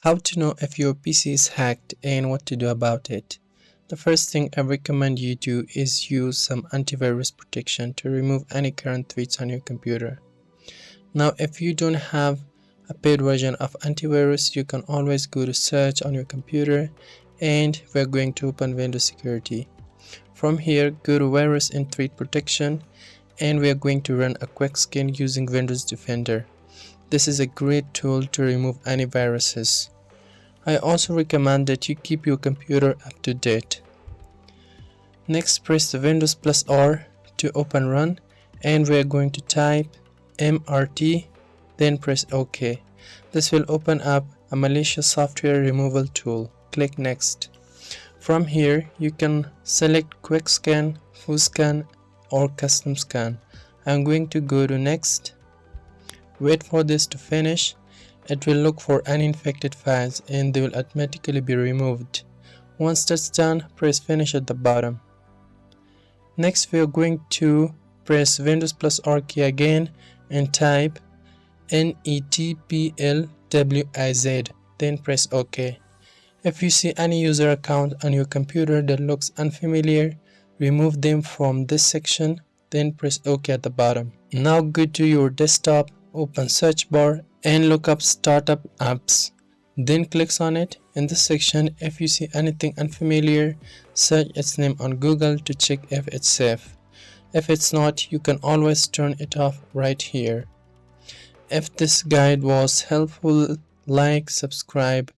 How to know if your PC is hacked and what to do about it. The first thing I recommend you do is use some antivirus protection to remove any current threats on your computer. Now, if you don't have a paid version of antivirus, you can always go to search on your computer and we're going to open Windows Security. From here, go to Virus and Threat Protection and we are going to run a quick scan using Windows Defender. This is a great tool to remove any viruses. I also recommend that you keep your computer up to date. Next, press the Windows plus R to open Run and we are going to type MRT, then press OK. This will open up a malicious software removal tool. Click Next. From here, you can select Quick Scan, Full Scan or Custom Scan. I'm going to go to Next. Wait for this to finish. It will look for any infected files and they will automatically be removed. Once that's done, press Finish at the bottom. Next, we are going to press Windows plus R key again and type NETPLWIZ, then press OK. If you see any user account on your computer that looks unfamiliar, remove them from this section, then press OK at the bottom. Now go to your desktop, open search bar and look up startup apps. Then click on it. In this section, if you see anything unfamiliar, search its name on Google to check if it's safe. If it's not, you can always turn it off right here. If this guide was helpful, like, subscribe